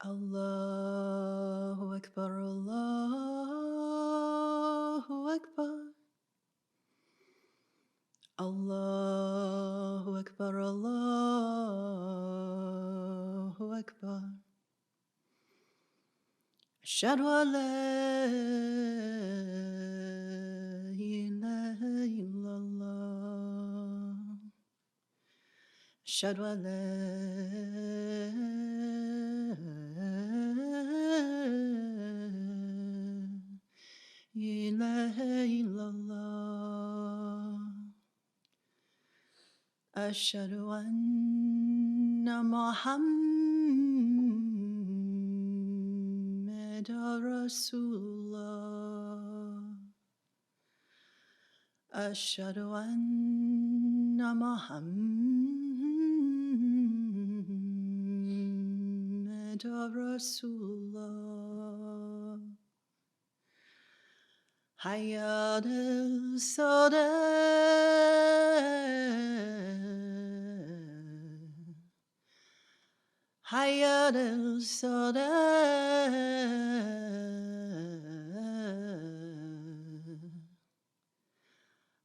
الله أكبر الله أكبر الله أكبر الله أكبر أشهد أن لا إله إلا الله أشهد أن لا إله إلا الله أشهد أن محمدا رسول الله أشهد أن محمدا رسول الله حي على الصلاة حي على الصلاة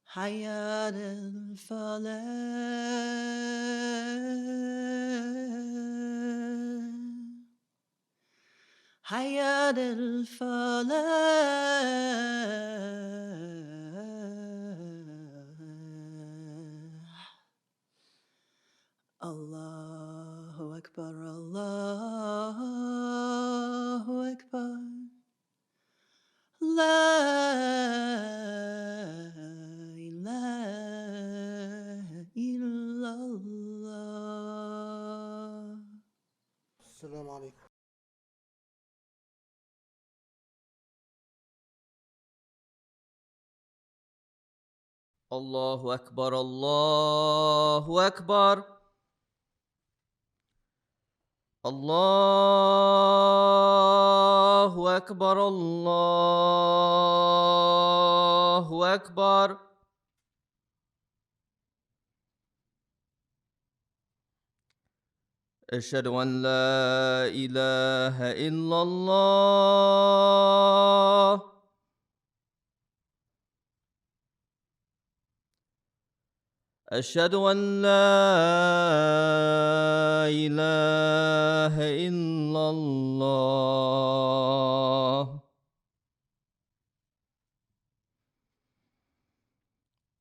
حي على الفلاح حي على الفلاح الله أكبر الله أكبر لا إله إلا الله. السلام عليكم. الله أكبر الله أكبر الله أكبر الله أكبر أشهد أن لا إله إلا الله أشهد أن لا إله إلا الله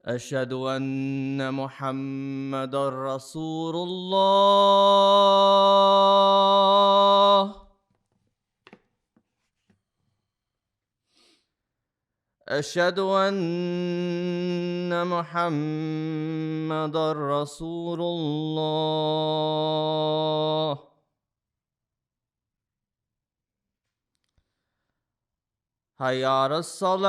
أشهد أن محمدًا رسول الله أشهد أن محمدًا رسول الله حي على الصلاة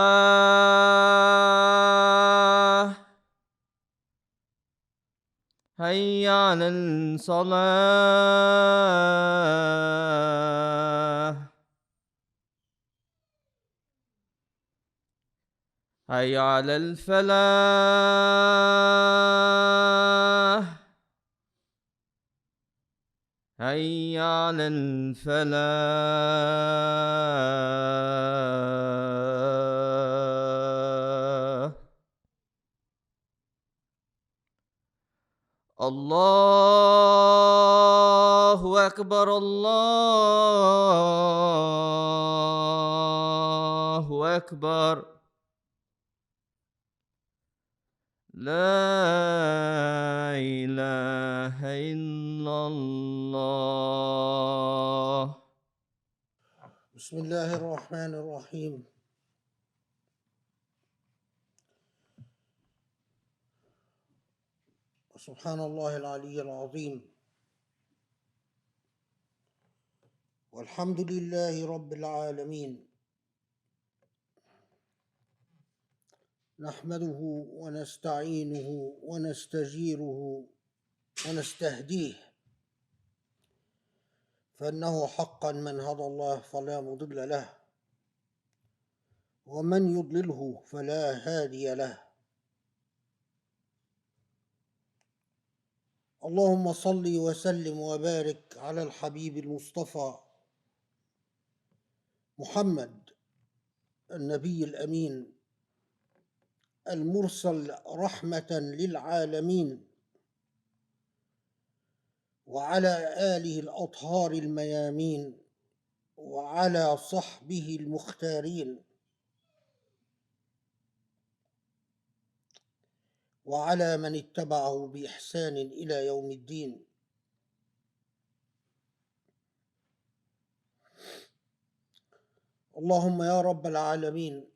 حي على الصلاة حي على الفلاح حي على الفلاح الله أكبر الله أكبر لا إله إلا الله. بسم الله الرحمن الرحيم. سبحان الله العلي العظيم، والحمد لله رب العالمين، نحمده ونستعينه ونستجيره ونستهديه، فإنه حقا من هدى الله فلا مضل له، ومن يضلله فلا هادي له. اللهم صل وسلم وبارك على الحبيب المصطفى محمد النبي الأمين المرسل رحمة للعالمين، وعلى آله الأطهار الميامين، وعلى صحبه المختارين، وعلى من اتبعه بإحسان إلى يوم الدين. اللهم يا رب العالمين،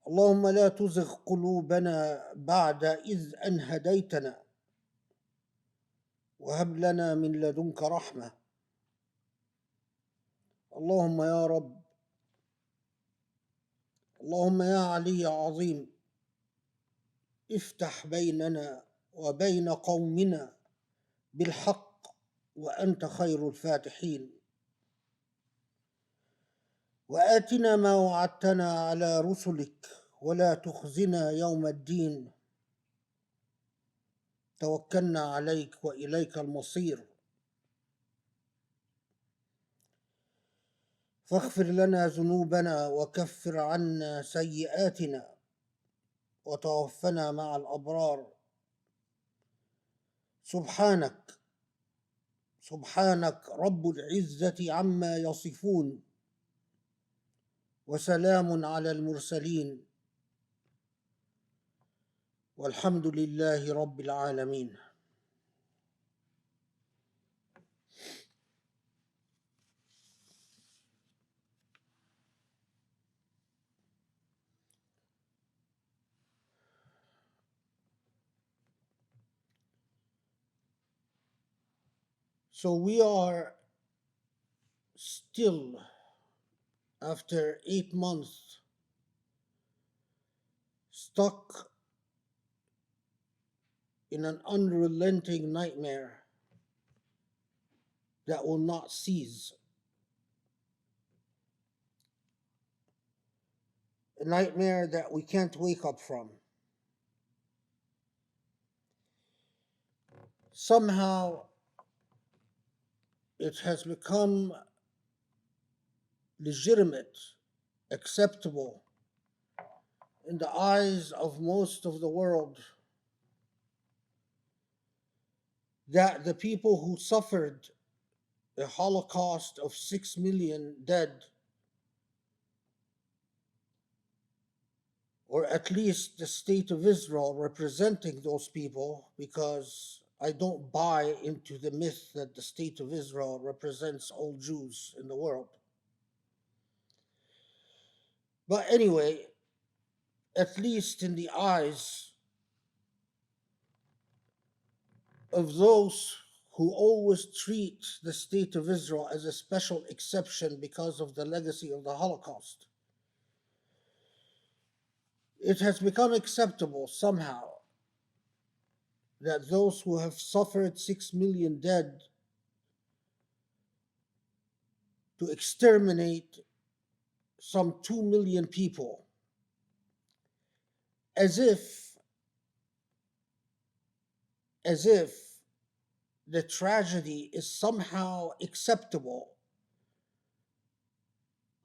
اللهم لا تزغ قلوبنا بعد إذ أن هديتنا، وهب لنا من لدنك رحمة. اللهم يا رب، اللهم يا علي عظيم، افتح بيننا وبين قومنا بالحق وأنت خير الفاتحين، وآتنا ما وعدتنا على رسلك ولا تخزنا يوم الدين. توكلنا عليك وإليك المصير، فاغفر لنا ذنوبنا وكفر عنا سيئاتنا وتوفنا مع الأبرار. سبحانك سبحانك رب العزة عما يصفون، وسلام على المرسلين، والحمد لله رب العالمين. So we are still, after 8 months, stuck in an unrelenting nightmare that will not cease. A nightmare that we can't wake up from. Somehow it has become legitimate, acceptable in the eyes of most of the world that the people who suffered a Holocaust of 6 million dead, or at least the state of Israel representing those people, because I don't buy into the myth that the state of Israel represents all Jews in the world. But anyway, at least in the eyes of those who always treat the state of Israel as a special exception because of the legacy of the Holocaust, it has become acceptable somehow that those who have suffered 6 million dead to exterminate some 2 million people, as if the tragedy is somehow acceptable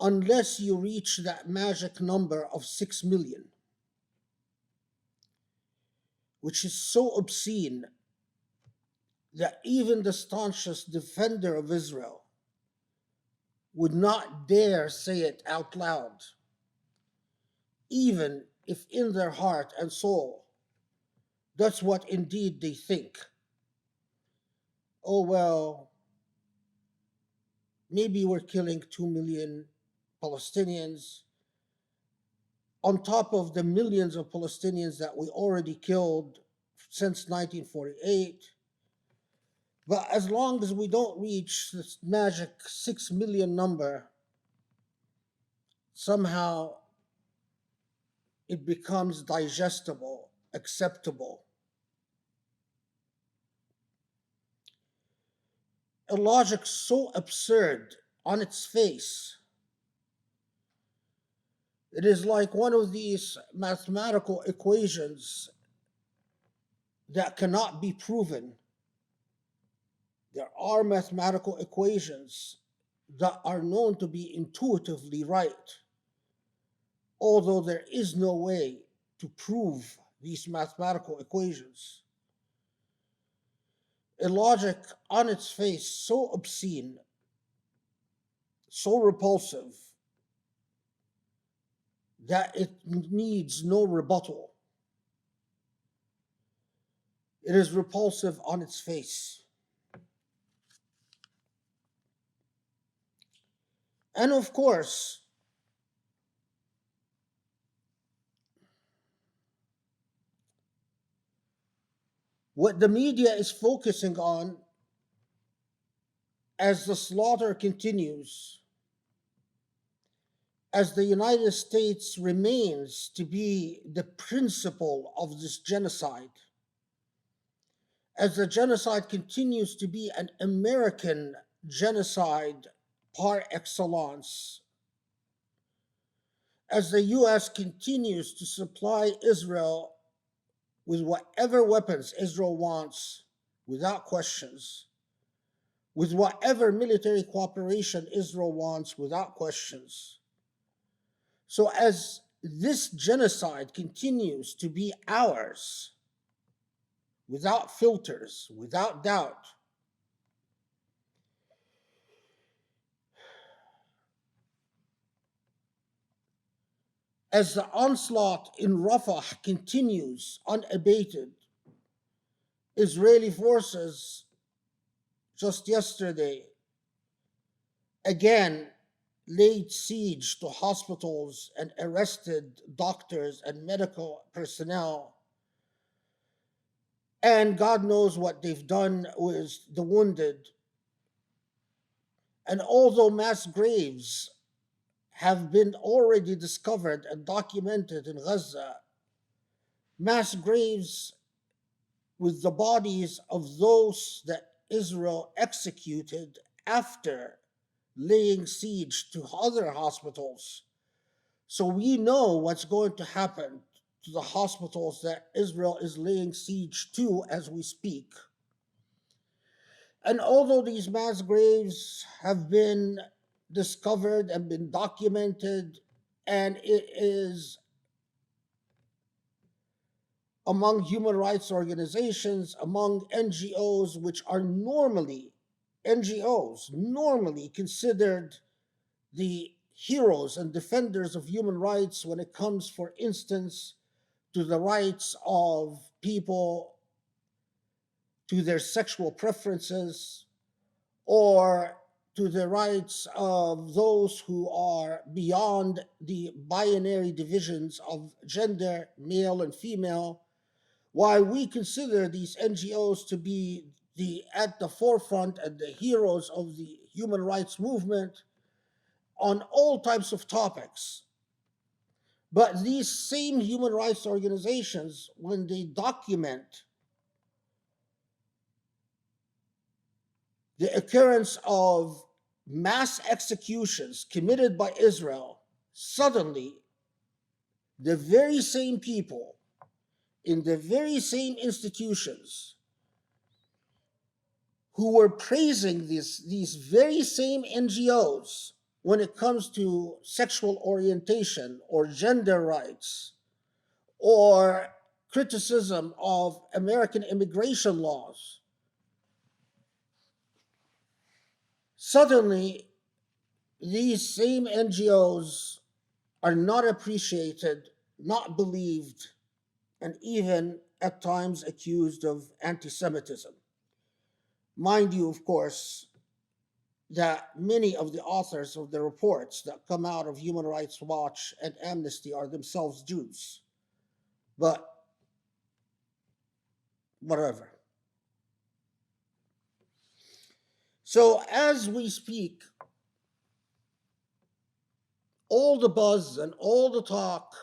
unless you reach that magic number of 6 million, which is so obscene that even the staunchest defender of Israel would not dare say it out loud, even if in their heart and soul that's what indeed they think. Oh, well, maybe we're killing 2 million Palestinians on top of the millions of Palestinians that we already killed since 1948. But as long as we don't reach this magic 6 million number, somehow it becomes digestible, acceptable. A logic so absurd on its face. It is like one of these mathematical equations that cannot be proven. There are mathematical equations that are known to be intuitively right, although there is no way to prove these mathematical equations. A logic on its face so obscene, so repulsive, that it needs no rebuttal. It is repulsive on its face. And of course, what the media is focusing on as the slaughter continues, as the United States remains to be the principle of this genocide, as the genocide continues to be an American genocide par excellence, as the US continues to supply Israel with whatever weapons Israel wants without questions, with whatever military cooperation Israel wants without questions. So, as this genocide continues to be ours, without filters, without doubt, as the onslaught in Rafah continues unabated, Israeli forces just yesterday again laid siege to hospitals and arrested doctors and medical personnel. And God knows what they've done with the wounded. And although mass graves have been already discovered and documented in Gaza, mass graves with the bodies of those that Israel executed after laying siege to other hospitals. So we know what's going to happen to the hospitals that Israel is laying siege to as we speak. And although these mass graves have been discovered and been documented, and it is among human rights organizations, among NGOs, which are normally considered the heroes and defenders of human rights when it comes, for instance, to the rights of people to their sexual preferences, or to the rights of those who are beyond the binary divisions of gender, male and female. While we consider these NGOs to be at the forefront and the heroes of the human rights movement on all types of topics, but these same human rights organizations, when they document the occurrence of mass executions committed by Israel, suddenly the very same people in the very same institutions who were praising these very same NGOs when it comes to sexual orientation or gender rights or criticism of American immigration laws, suddenly these same NGOs are not appreciated, not believed, and even at times accused of anti Semitism. Mind you, of course, that many of the authors of the reports that come out of Human Rights Watch and Amnesty are themselves Jews. But whatever. So, as we speak, all the buzz and all the talk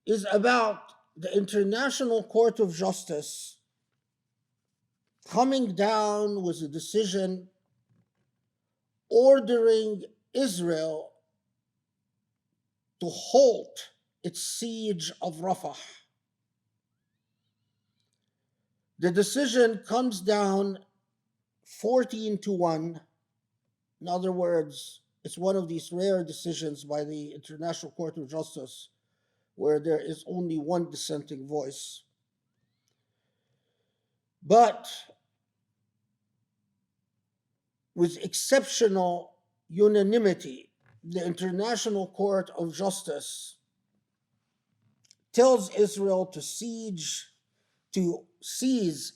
is about the International Court of Justice coming down with a decision ordering Israel to halt its siege of Rafah. The decision comes down 14-1. In other words, it's one of these rare decisions by the International Court of Justice where there is only one dissenting voice. But with exceptional unanimity, the International Court of Justice tells Israel to seize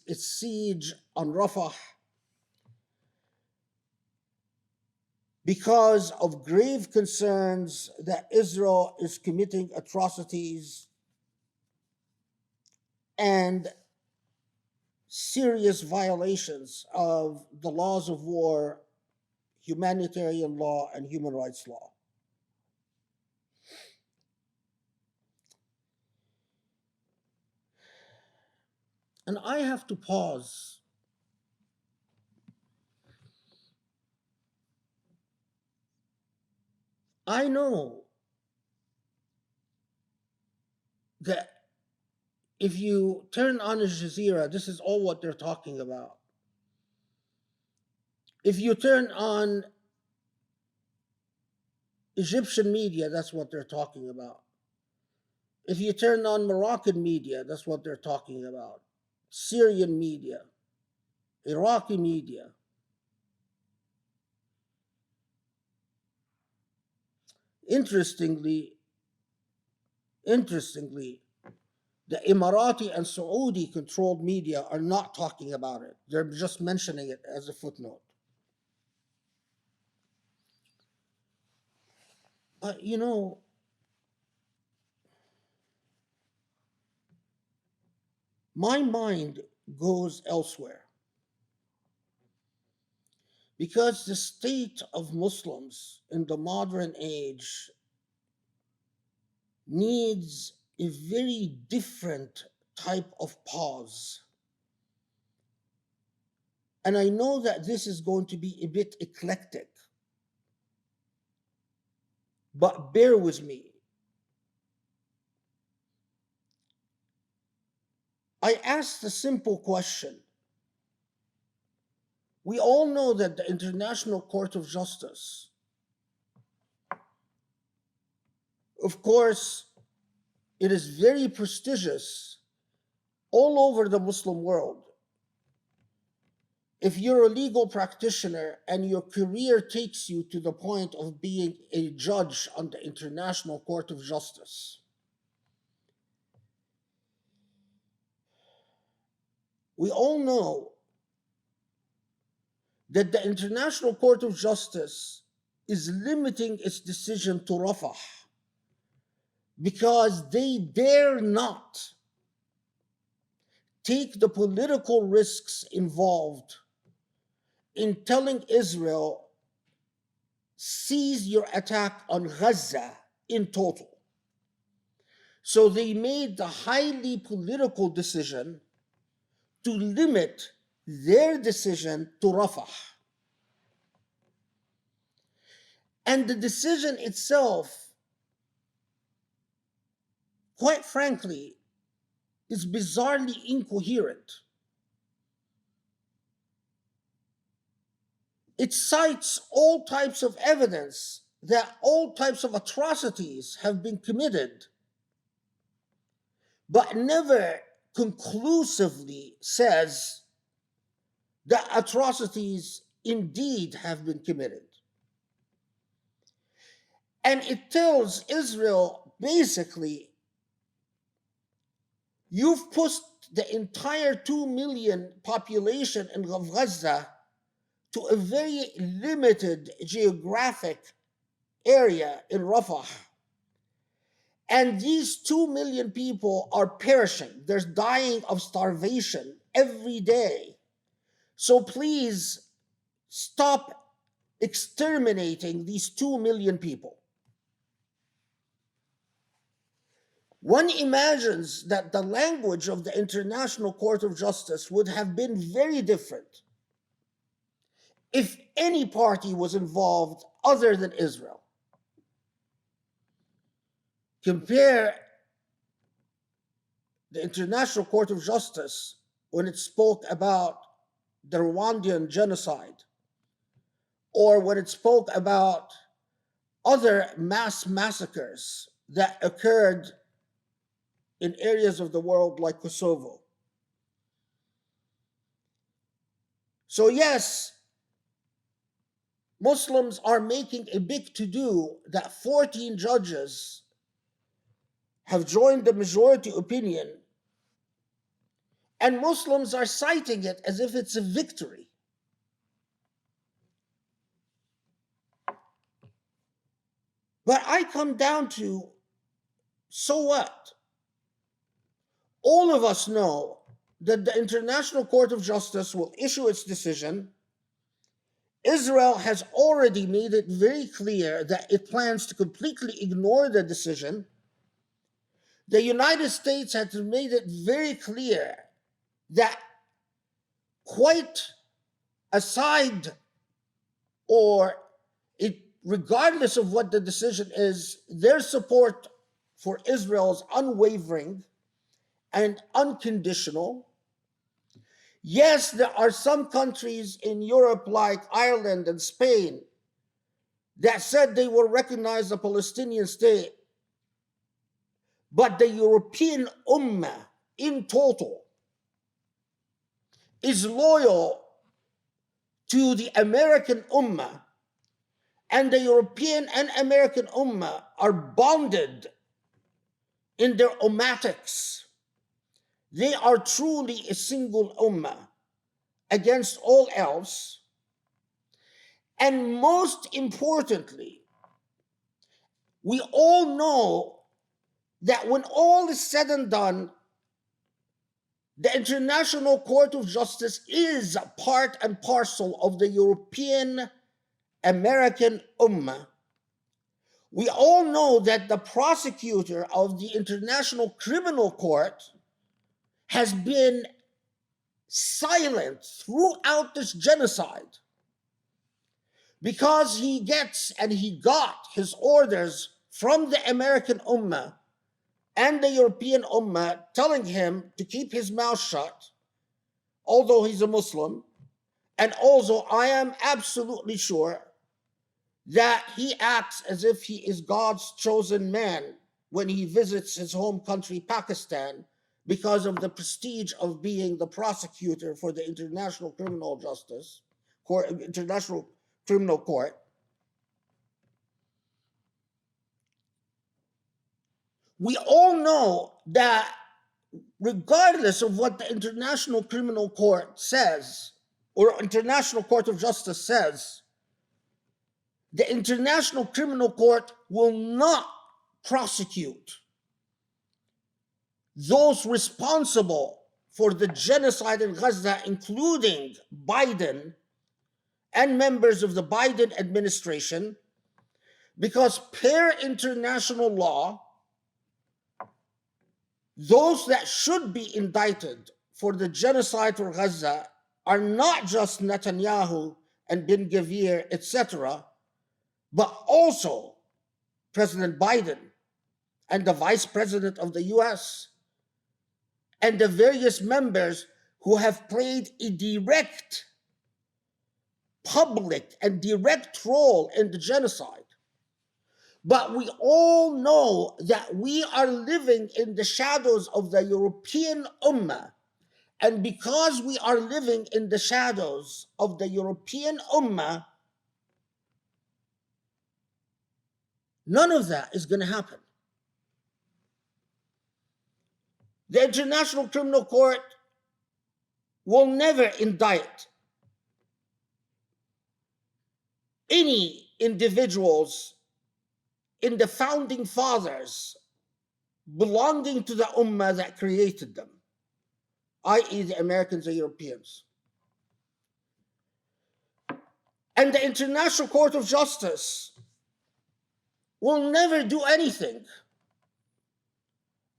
its siege on Rafah because of grave concerns that Israel is committing atrocities and serious violations of the laws of war, humanitarian law, and human rights law. And I have to pause. I know that if you turn on Al Jazeera, this is all what they're talking about. If you turn on Egyptian media, that's what they're talking about. If you turn on Moroccan media, that's what they're talking about. Syrian media, Iraqi media. Interestingly, the Emirati and Saudi controlled media are not talking about it. They're just mentioning it as a footnote. You know, my mind goes elsewhere because the state of Muslims in the modern age needs a very different type of pause. And I know that this is going to be a bit eclectic, but bear with me. I asked a simple question. We all know that the International Court of Justice, of course, it is very prestigious all over the Muslim world. If you're a legal practitioner and your career takes you to the point of being a judge on the International Court of Justice, we all know that the International Court of Justice is limiting its decision to Rafah because they dare not take the political risks involved in telling Israel, cease your attack on Gaza in total. So they made the highly political decision to limit their decision to Rafah. And the decision itself, quite frankly, is bizarrely incoherent. It cites all types of evidence that all types of atrocities have been committed, but never conclusively says that atrocities indeed have been committed. And it tells Israel, basically, you've pushed the entire 2 million population in Gaza to a very limited geographic area in Rafah. And these 2 million people are perishing. They're dying of starvation every day. So please stop exterminating these 2 million people. One imagines that the language of the International Court of Justice would have been very different if any party was involved other than Israel. Compare the International Court of Justice when it spoke about the Rwandan genocide, or when it spoke about other mass massacres that occurred in areas of the world like Kosovo. So, yes, Muslims are making a big to do that 14 judges have joined the majority opinion, and Muslims are citing it as if it's a victory. But I come down to, so what? All of us know that the International Court of Justice will issue its decision. Israel has already made it very clear that it plans to completely ignore the decision. The United States has made it very clear that, quite aside or regardless of what the decision is, their support for Israel is unwavering and unconditional. Yes, there are some countries in Europe like Ireland and Spain that said they will recognize the Palestinian state, but the European Ummah in total is loyal to the American Ummah, and the European and American Ummah are bonded in their ummatics. They are truly a single Ummah against all else. And most importantly, we all know that when all is said and done, the International Court of Justice is part and parcel of the European American Ummah. We all know that the prosecutor of the International Criminal Court has been silent throughout this genocide because he got his orders from the American Ummah and the European Ummah telling him to keep his mouth shut, although he's a Muslim. And also, I am absolutely sure that he acts as if he is God's chosen man when he visits his home country, Pakistan, because of the prestige of being the prosecutor for the International Criminal Court. We all know that regardless of what the International Criminal Court says, or International Court of Justice says, the International Criminal Court will not prosecute those responsible for the genocide in Gaza, including Biden and members of the Biden administration, because per international law, those that should be indicted for the genocide for Gaza are not just Netanyahu and Ben Gvir, etc., but also President Biden and the Vice President of the US and the various members who have played a direct, public, and direct role in the genocide. But we all know that we are living in the shadows of the European Ummah. And because we are living in the shadows of the European Ummah, none of that is going to happen. The International Criminal Court will never indict any individuals in the founding fathers belonging to the Ummah that created them, i.e. the Americans and Europeans. And the International Court of Justice will never do anything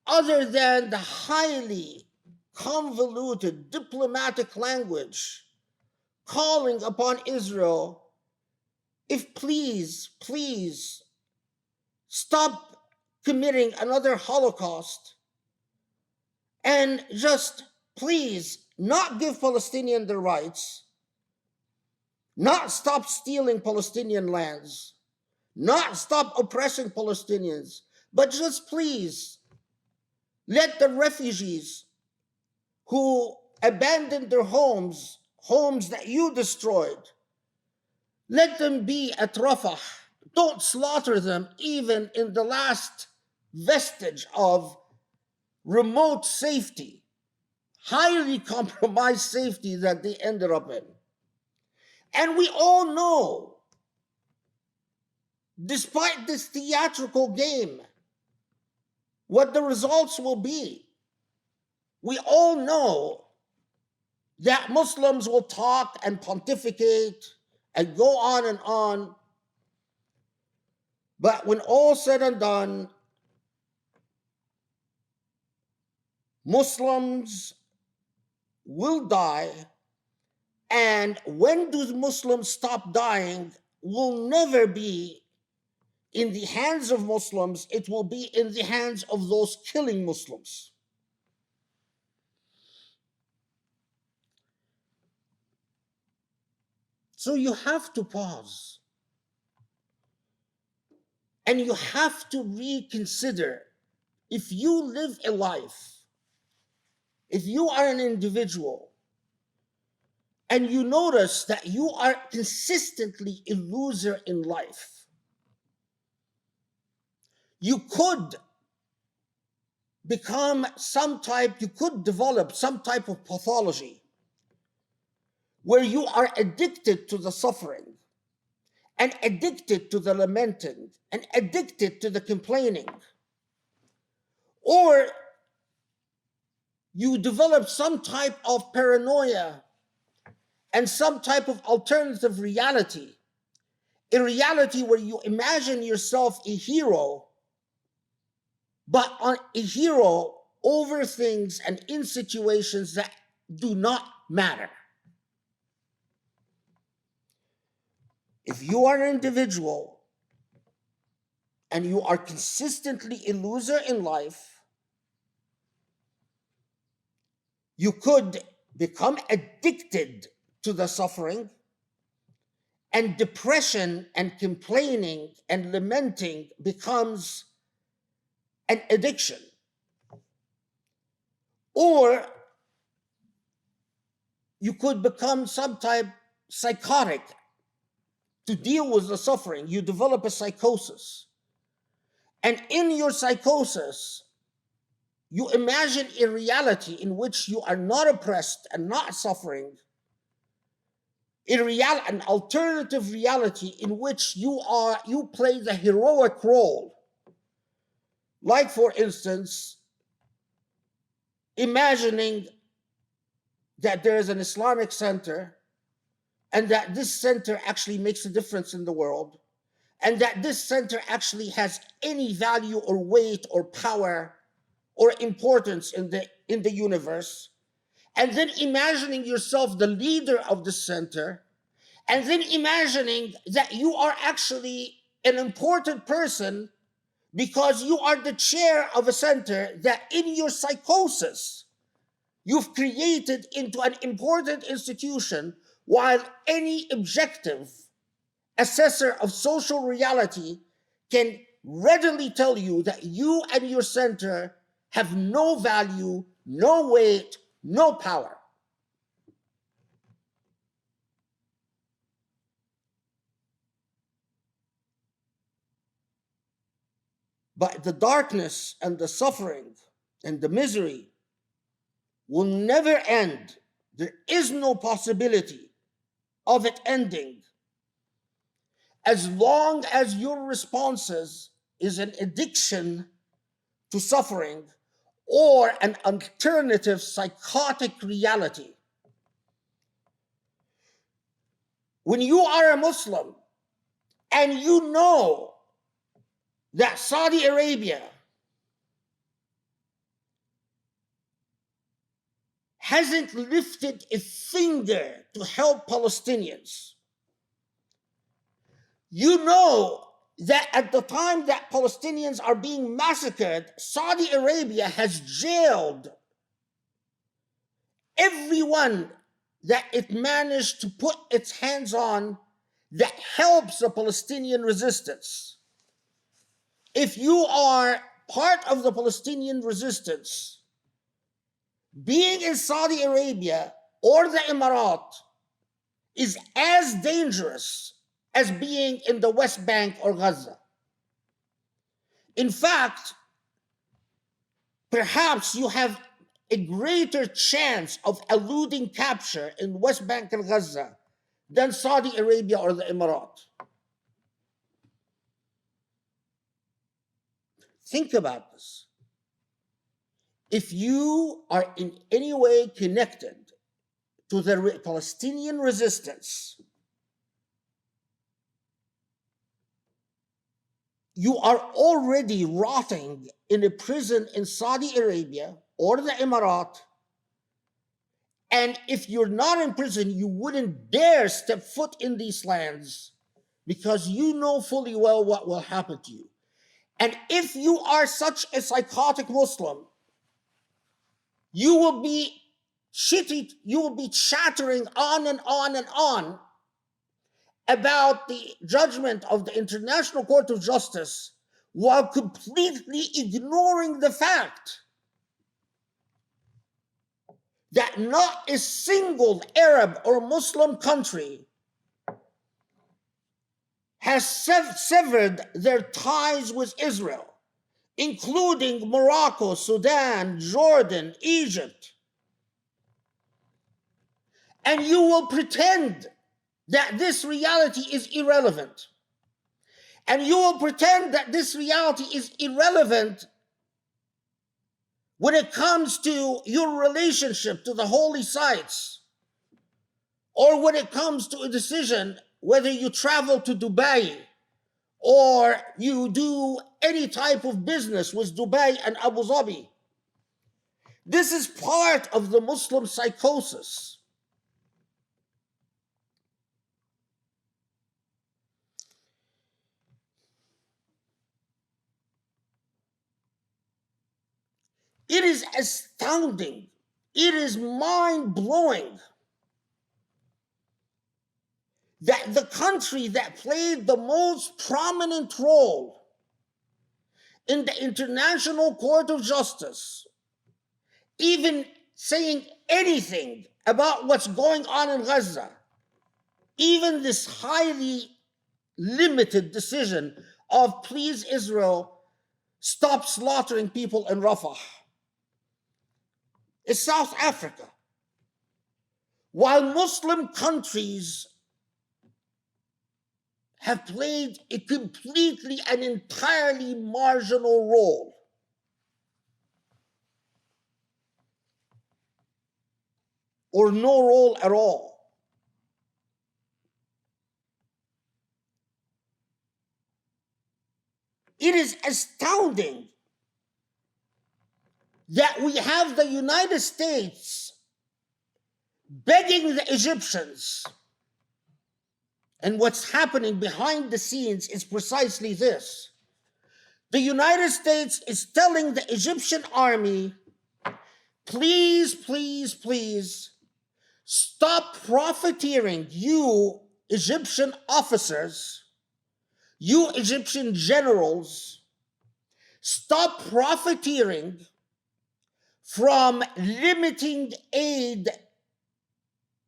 other than the highly convoluted diplomatic language calling upon Israel, if please stop committing another Holocaust and just please not give Palestinians their rights, not stop stealing Palestinian lands, not stop oppressing Palestinians, but just please let the refugees who abandoned their homes, homes that you destroyed, let them be at Rafah. Don't slaughter them even in the last vestige of remote safety, highly compromised safety that they ended up in. And we all know, despite this theatrical game, what the results will be. We all know that Muslims will talk and pontificate and go on and on. But when all said and done, Muslims will die. And when do Muslims stop dying will never be in the hands of Muslims. It will be in the hands of those killing Muslims. So you have to pause. And you have to reconsider, if you live a life, if you are an individual, and you notice that you are consistently a loser in life, you could develop some type of pathology where you are addicted to the suffering, and addicted to the lamenting, and addicted to the complaining. Or you develop some type of paranoia and some type of alternative reality, a reality where you imagine yourself a hero, but a hero over things and in situations that do not matter. If you are an individual and you are consistently a loser in life, you could become addicted to the suffering, and depression and complaining and lamenting becomes an addiction. Or you could become some type psychotic to deal with the suffering. You develop a psychosis. And in your psychosis, you imagine a reality in which you are not oppressed and not suffering, an alternative reality in which you play the heroic role. Like, for instance, imagining that there is an Islamic center, and that this center actually makes a difference in the world, and that this center actually has any value or weight or power or importance in the universe, and then imagining yourself the leader of the center, and then imagining that you are actually an important person because you are the chair of a center that in your psychosis you've created into an important institution, while any objective assessor of social reality can readily tell you that you and your center have no value, no weight, no power. But the darkness and the suffering and the misery will never end. There is no possibility of it ending as long as your responses is an addiction to suffering or an alternative psychotic reality. When you are a Muslim and you know that Saudi Arabia hasn't lifted a finger to help Palestinians, you know that at the time that Palestinians are being massacred, Saudi Arabia has jailed everyone that it managed to put its hands on that helps the Palestinian resistance. If you are part of the Palestinian resistance, being in Saudi Arabia or the Emirat is as dangerous as being in the West Bank or Gaza. In fact, perhaps you have a greater chance of eluding capture in West Bank and Gaza than Saudi Arabia or the Emirat. Think about this. If you are in any way connected to the Palestinian resistance, you are already rotting in a prison in Saudi Arabia or the Emirat. And if you're not in prison, you wouldn't dare step foot in these lands because you know fully well what will happen to you. And if you are such a psychotic Muslim, you will be chattering on and on and on about the judgment of the International Court of Justice while completely ignoring the fact that not a single Arab or Muslim country has severed their ties with Israel, including Morocco, Sudan, Jordan, Egypt. And you will pretend that this reality is irrelevant. And you will pretend that this reality is irrelevant when it comes to your relationship to the holy sites, or when it comes to a decision whether you travel to Dubai or you do any type of business with Dubai and Abu Dhabi. This is part of the Muslim psychosis. It is astounding. It is mind-blowing that the country that played the most prominent role in the International Court of Justice, even saying anything about what's going on in Gaza, even this highly limited decision of please Israel, stop slaughtering people in Rafah, is South Africa. While Muslim countries have played a completely and entirely marginal role. Or no role at all. It is astounding that we have the United States begging the Egyptians. And what's happening behind the scenes is precisely this. The United States is telling the Egyptian army, please, please, please, stop profiteering, you Egyptian officers, you Egyptian generals, stop profiteering from limiting aid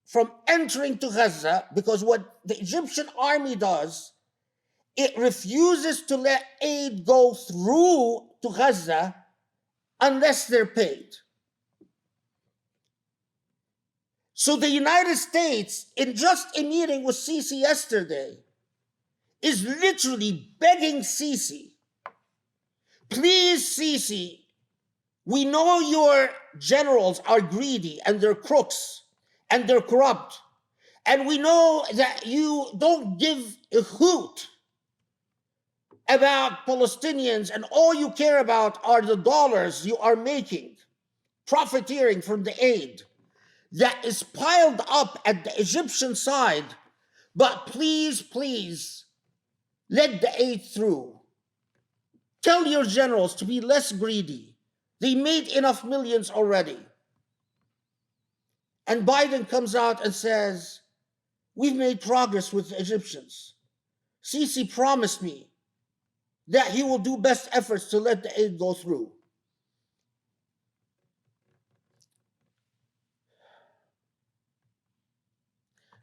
from entering to Gaza, because what the Egyptian army does, it refuses to let aid go through to Gaza unless they're paid. So the United States, in just a meeting with Sisi yesterday, is literally begging Sisi, please, Sisi, we know your generals are greedy and they're crooks and they're corrupt. And we know that you don't give a hoot about Palestinians and all you care about are the dollars you are making, profiteering from the aid that is piled up at the Egyptian side. But please, please, let the aid through. Tell your generals to be less greedy. They made enough millions already. And Biden comes out and says, we've made progress with the Egyptians. Sisi promised me that he will do best efforts to let the aid go through.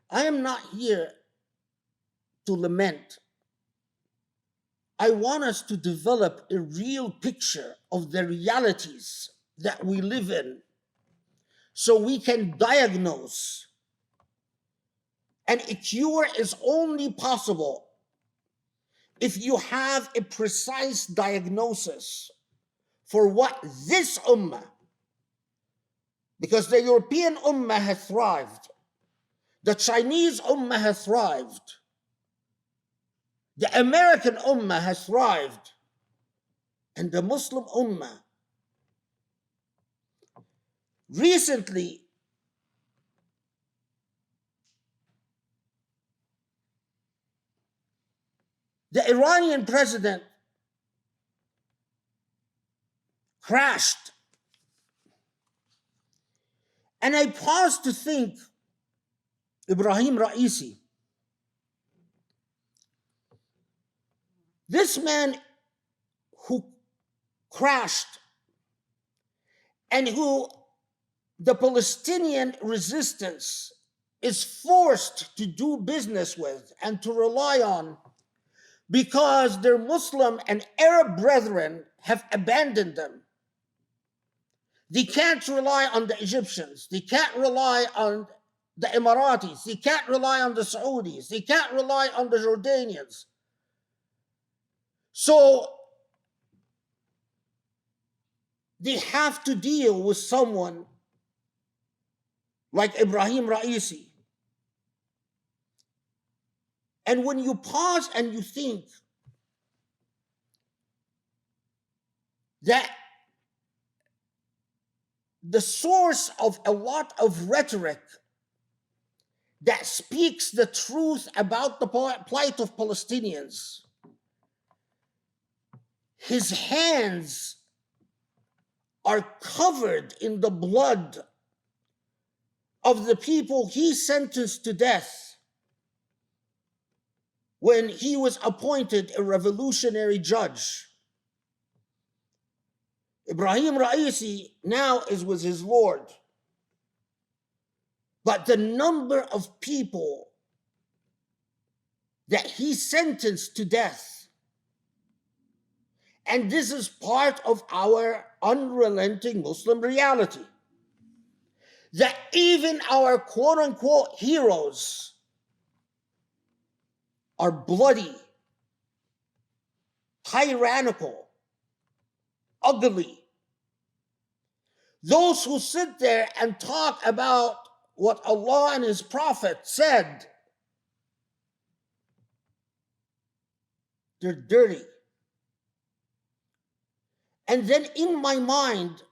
I am not here to lament. I want us to develop a real picture of the realities that we live in so we can diagnose. And a cure is only possible if you have a precise diagnosis for what this ummah, because the European ummah has thrived, the Chinese ummah has thrived, the American ummah has thrived, and the Muslim ummah. Recently, the Iranian president crashed. And I paused to think, Ibrahim Raisi, this man who crashed and who the Palestinian resistance is forced to do business with and to rely on because their Muslim and Arab brethren have abandoned them. They can't rely on the Egyptians. They can't rely on the Emiratis. They can't rely on the Saudis. They can't rely on the Jordanians. So they have to deal with someone like Ibrahim Raisi. And when you pause and you think that the source of a lot of rhetoric that speaks the truth about the plight of Palestinians, his hands are covered in the blood of the people he sentenced to death when he was appointed a revolutionary judge. Ibrahim Raisi now is with his Lord. But the number of people that he sentenced to death, and this is part of our unrelenting Muslim reality, that even our quote-unquote heroes are bloody, tyrannical, ugly. Those who sit there and talk about what Allah and His Prophet said, they're dirty. And then in my mind,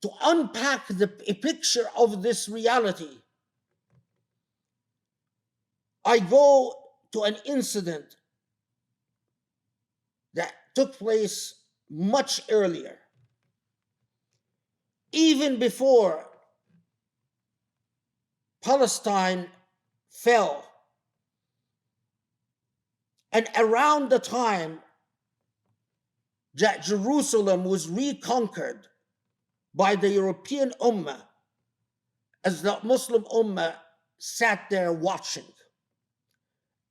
to unpack a picture of this reality, I go to an incident that took place much earlier, even before Palestine fell, and around the time that Jerusalem was reconquered by the European Ummah, as the Muslim Ummah sat there watching,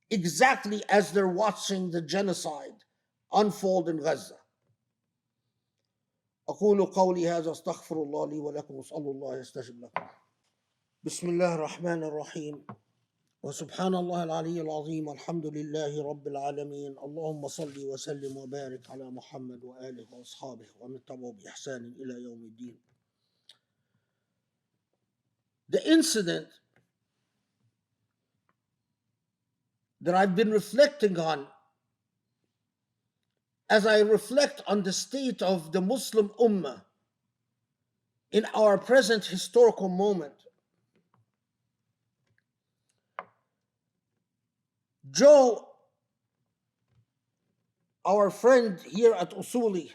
exactly as they're watching the genocide unfold in Gaza. أقول قولي هذا أستغفر الله لي ولكم وأسأل الله يستجب لكم. بسم الله الرحمن الرحيم وسبحان الله العلي العظيم والحمد لله رب العالمين. اللهم صل وسلم وبارك على محمد وآله وأصحابه ومن تبعهم بإحسان إلى يوم الدين. The incident that I've been reflecting on as I reflect on the state of the Muslim Ummah in our present historical moment. Joe, our friend here at Usuli,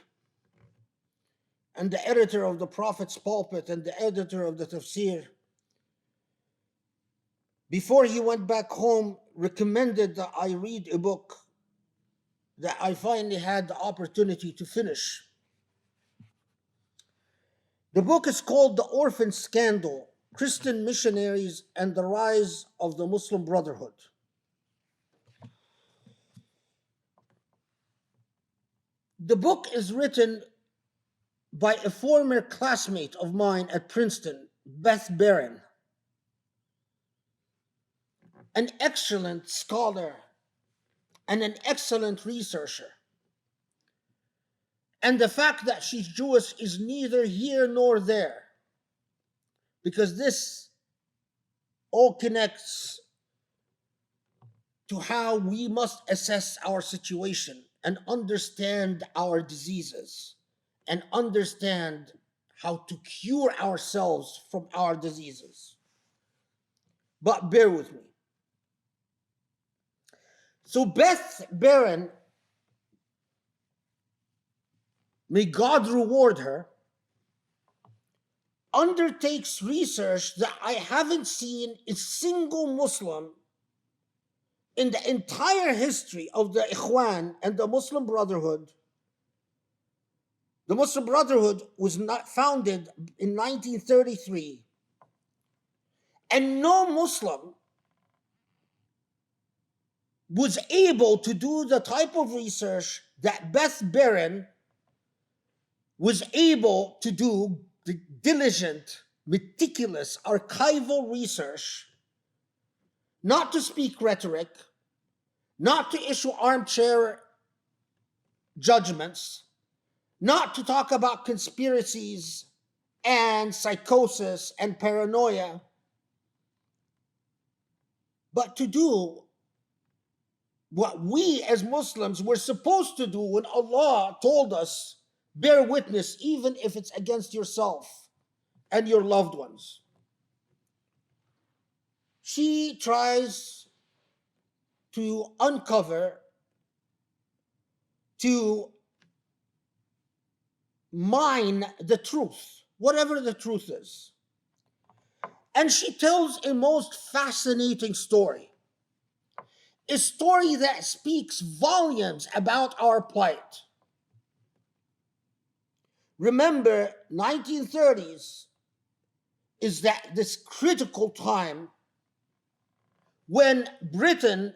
and the editor of the Prophet's Pulpit and the editor of the Tafsir, before he went back home, recommended that I read a book that I finally had the opportunity to finish. The book is called The Orphan Scandal: Christian Missionaries and the Rise of the Muslim Brotherhood. The book is written by a former classmate of mine at Princeton, Beth Barron, an excellent scholar and an excellent researcher. And the fact that she's Jewish is neither here nor there, because this all connects to how we must assess our situation and understand our diseases and understand how to cure ourselves from our diseases. But bear with me. So Beth Barron, may God reward her, undertakes research that I haven't seen a single Muslim in the entire history of the Ikhwan and the Muslim Brotherhood. The Muslim Brotherhood was not founded in 1933, and no Muslim was able to do the type of research that Beth Barron was able to do, the diligent, meticulous, archival research, not to speak rhetoric, not to issue armchair judgments, not to talk about conspiracies and psychosis and paranoia, but to do what we as Muslims were supposed to do when Allah told us, bear witness even if it's against yourself and your loved ones. She tries to uncover, to mine the truth, whatever the truth is. And she tells a most fascinating story, a story that speaks volumes about our plight. Remember, 1930s is this critical time when Britain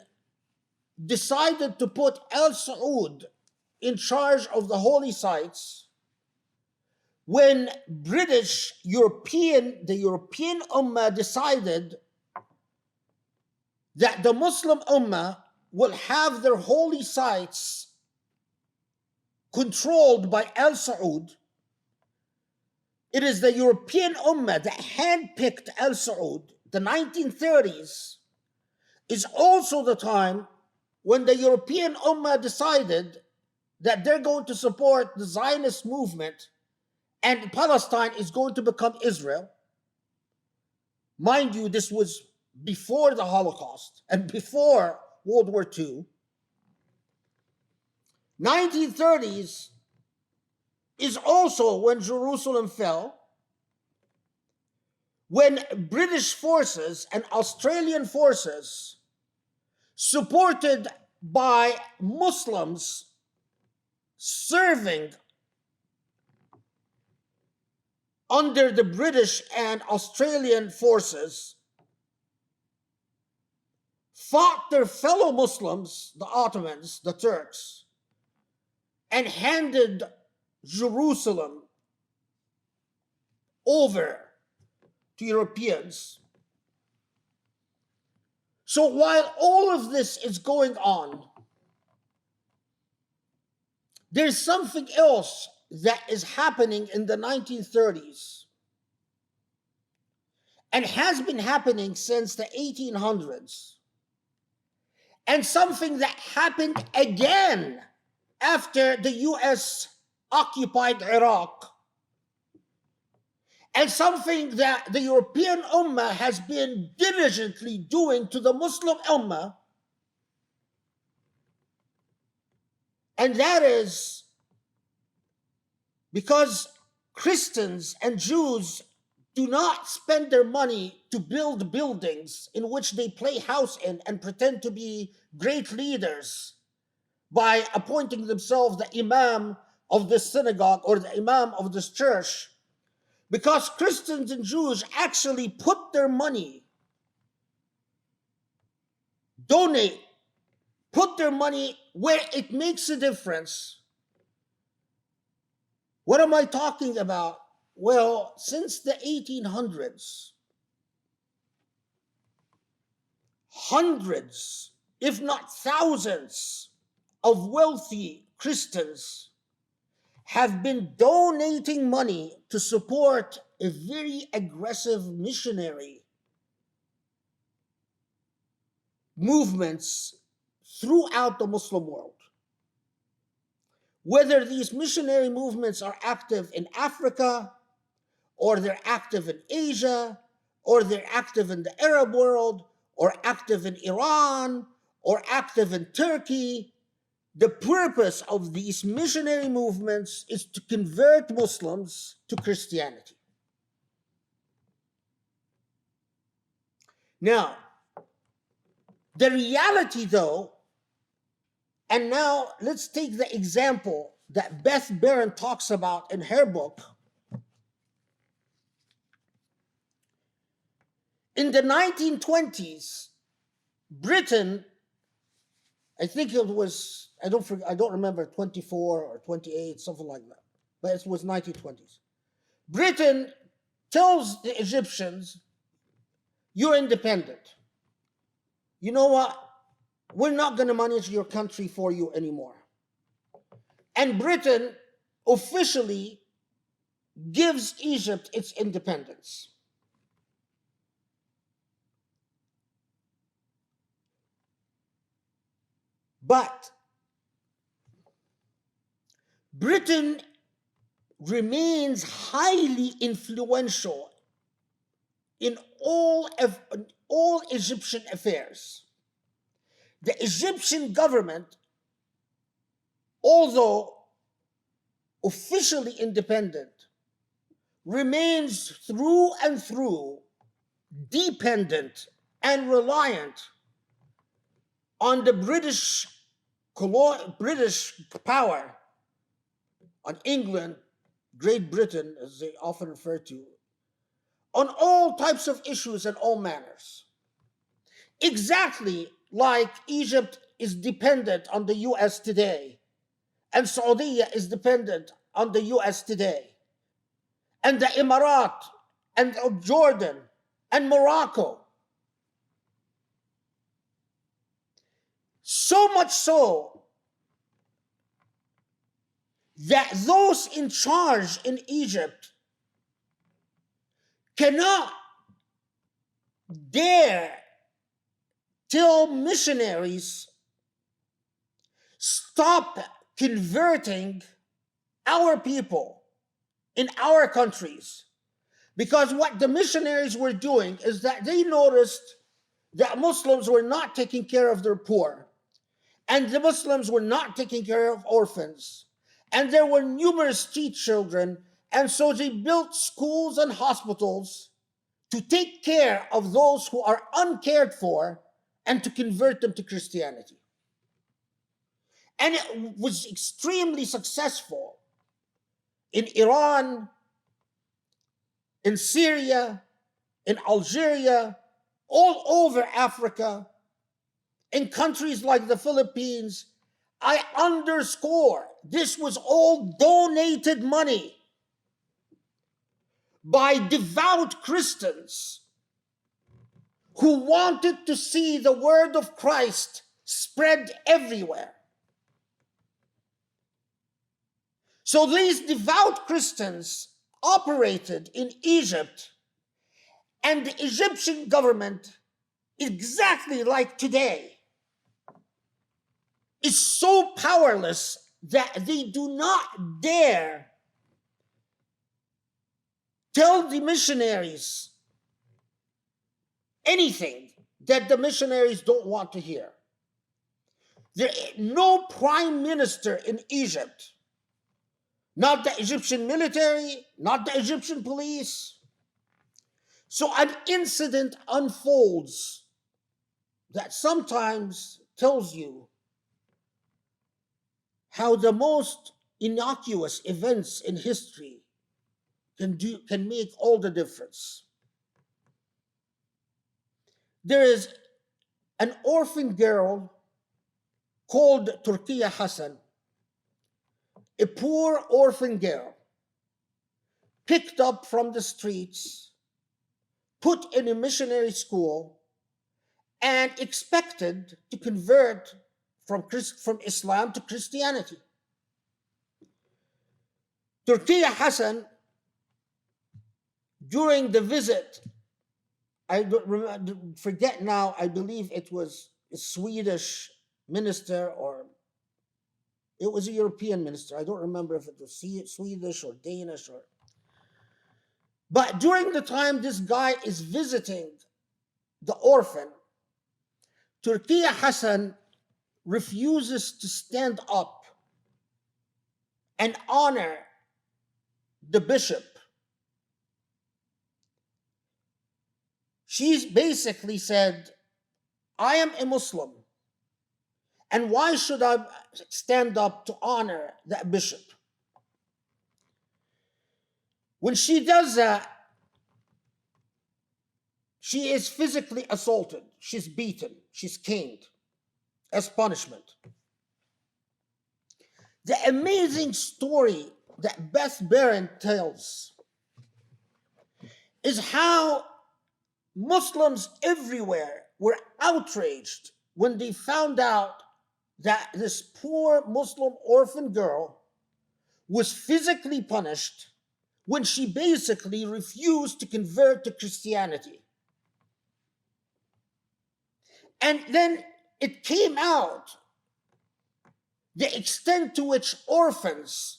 decided to put Al Saud in charge of the holy sites, when the European Ummah decided that the Muslim Ummah will have their holy sites controlled by Al Saud. It is the European Ummah that handpicked Al Saud. The 1930s is also the time when the European Ummah decided that they're going to support the Zionist movement and Palestine is going to become Israel. Mind you, this was before the Holocaust and before World War II. 1930s is also when Jerusalem fell, when British forces and Australian forces, supported by Muslims serving under the British and Australian forces, fought their fellow Muslims, the Ottomans, the Turks, and handed Jerusalem over to Europeans. So while all of this is going on, there's something else that is happening in the 1930s and has been happening since the 1800s, and something that happened again after the US occupied Iraq, and something that the European Ummah has been diligently doing to the Muslim Ummah, and that is because Christians and Jews do not spend their money to build buildings in which they play house in and pretend to be great leaders by appointing themselves the imam of this synagogue or the imam of this church, because Christians and Jews actually put their money, donate, put their money where it makes a difference. What am I talking about? Well, since the 1800s, hundreds, if not thousands, of wealthy Christians have been donating money to support a very aggressive missionary movements throughout the Muslim world. Whether these missionary movements are active in Africa, or they're active in Asia, or they're active in the Arab world, or active in Iran, or active in Turkey, the purpose of these missionary movements is to convert Muslims to Christianity. Now, the reality though, and now let's take the example that Beth Barron talks about in her book. In the 1920s, Britain, I think it was, I don't remember, 24 or 28, something like that, but it was 1920s. Britain tells the Egyptians, you're independent. You know what? We're not going to manage your country for you anymore. And Britain officially gives Egypt its independence. But Britain remains highly influential in all Egyptian affairs. The Egyptian government, although officially independent, remains through and through dependent and reliant on the British power, on England, Great Britain, as they often refer to, on all types of issues and all manners. Exactly like Egypt is dependent on the US today, and Saudi is dependent on the US today, and the Emirat, and Jordan, and Morocco. So much so that those in charge in Egypt cannot dare tell missionaries, stop converting our people in our countries. Because what the missionaries were doing is that they noticed that Muslims were not taking care of their poor, and the Muslims were not taking care of orphans, and there were numerous street children, and so they built schools and hospitals to take care of those who are uncared for and to convert them to Christianity. And it was extremely successful in Iran, in Syria, in Algeria, all over Africa, in countries like the Philippines. I underscore, this was all donated money by devout Christians who wanted to see the word of Christ spread everywhere. So these devout Christians operated in Egypt, and the Egyptian government, exactly like today, is so powerless that they do not dare tell the missionaries anything that the missionaries don't want to hear. No prime minister in Egypt, not the Egyptian military, not the Egyptian police. So an incident unfolds that sometimes tells you how the most innocuous events in history can make all the difference. There is an orphan girl called Turkiya Hassan, a poor orphan girl, picked up from the streets, put in a missionary school, and expected to convert from Islam to Christianity. Turkiya Hassan, during the visit, I forget now, I believe it was a Swedish minister or it was a European minister. I don't remember if it was Swedish or Danish or. But during the time this guy is visiting the orphan, Turkiya Hassan refuses to stand up and honor the bishop. She's basically said, I am a Muslim, and why should I stand up to honor that bishop? When she does that, she is physically assaulted, she's beaten, she's caned as punishment. The amazing story that Beth Barron tells is how Muslims everywhere were outraged when they found out that this poor Muslim orphan girl was physically punished when she basically refused to convert to Christianity. And then it came out the extent to which orphans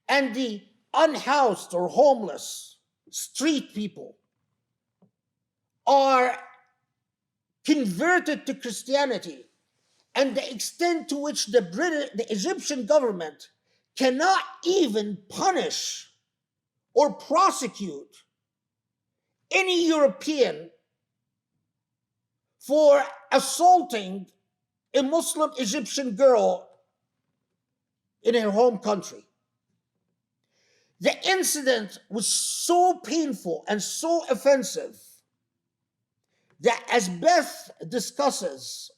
and the unhoused or homeless street people are converted to Christianity, and the extent to which the Egyptian government cannot even punish or prosecute any European for assaulting a Muslim Egyptian girl in her home country. The incident was so painful and so offensive that, as Beth discusses,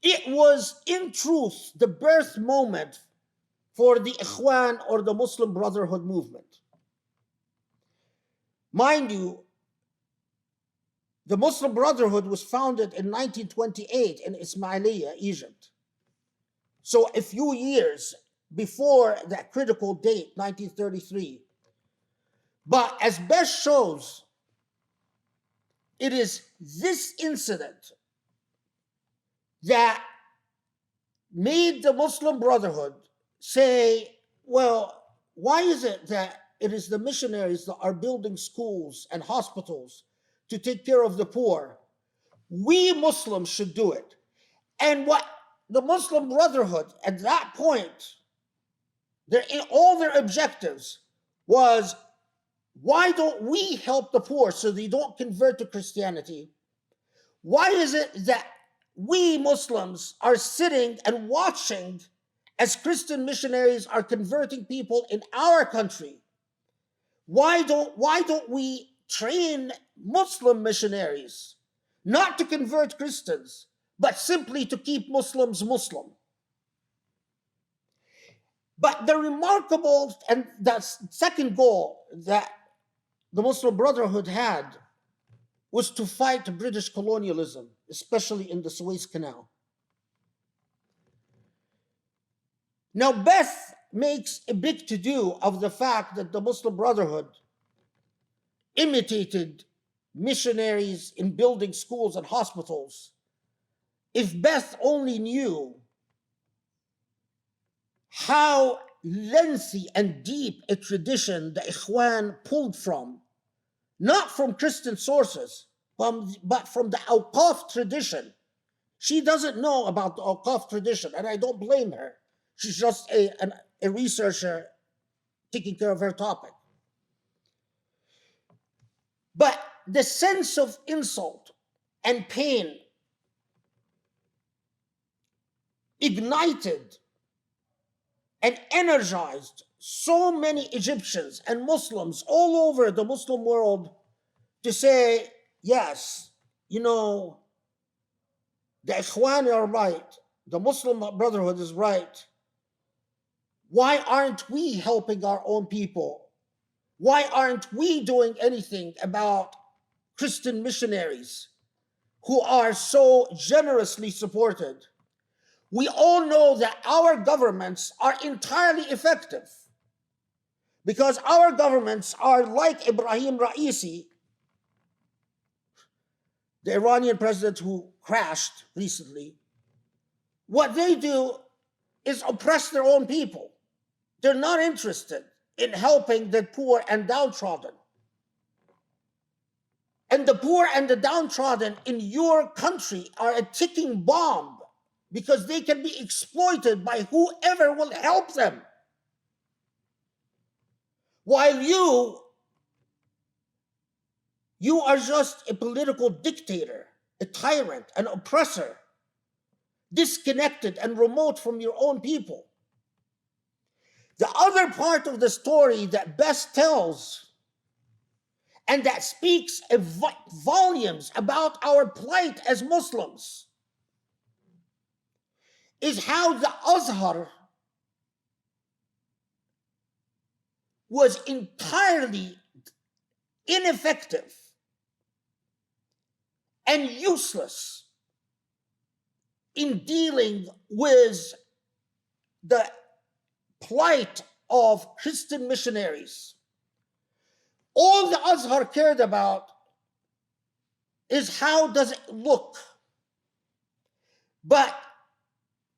it was in truth the birth moment for the Ikhwan or the Muslim Brotherhood movement. Mind you, the Muslim Brotherhood was founded in 1928 in Ismailia, Egypt. So a few years before that critical date, 1933. But as Beth shows, it is this incident that made the Muslim Brotherhood say, well, why is it that it is the missionaries that are building schools and hospitals to take care of the poor? We Muslims should do it. And what the Muslim Brotherhood at that point, all their objectives was, why don't we help the poor so they don't convert to Christianity? Why is it that we Muslims are sitting and watching as Christian missionaries are converting people in our country? Why don't we train Muslim missionaries not to convert Christians, but simply to keep Muslims Muslim? But the remarkable and that second goal that the Muslim Brotherhood had was to fight British colonialism, especially in the Suez Canal. Now, Beth makes a big to-do of the fact that the Muslim Brotherhood imitated missionaries in building schools and hospitals. If Beth only knew how lengthy and deep a tradition the Ikhwan pulled from, not from Christian sources, but from the Awqaf tradition. She doesn't know about the Awqaf tradition, and I don't blame her. She's just a researcher taking care of her topic. But the sense of insult and pain ignited and energized so many Egyptians and Muslims all over the Muslim world to say, yes, you know, the Ikhwan are right, the Muslim Brotherhood is right. Why aren't we helping our own people? Why aren't we doing anything about Christian missionaries who are so generously supported? We all know that our governments are entirely effective because our governments are like Ibrahim Raisi, the Iranian president who crashed recently. What they do is oppress their own people. They're not interested in helping the poor and downtrodden. And the poor and the downtrodden in your country are a ticking bomb because they can be exploited by whoever will help them. While you are just a political dictator, a tyrant, an oppressor, disconnected and remote from your own people. The other part of the story that best tells and that speaks volumes about our plight as Muslims is how the Azhar was entirely ineffective and useless in dealing with the plight of Christian missionaries. All the Azhar cared about is how does it look. But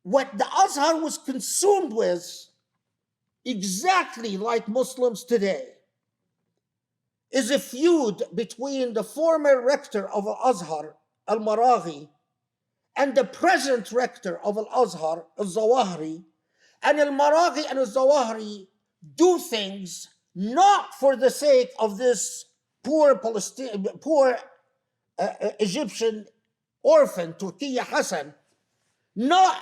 what the Azhar was consumed with, exactly like Muslims today, is a feud between the former rector of Al-Azhar, Al-Maraghi, and the present rector of Al-Azhar, Al-Zawahiri. And Al-Maraghi and Al-Zawahiri do things not for the sake of this poor Egyptian orphan, Turkiya Hassan, not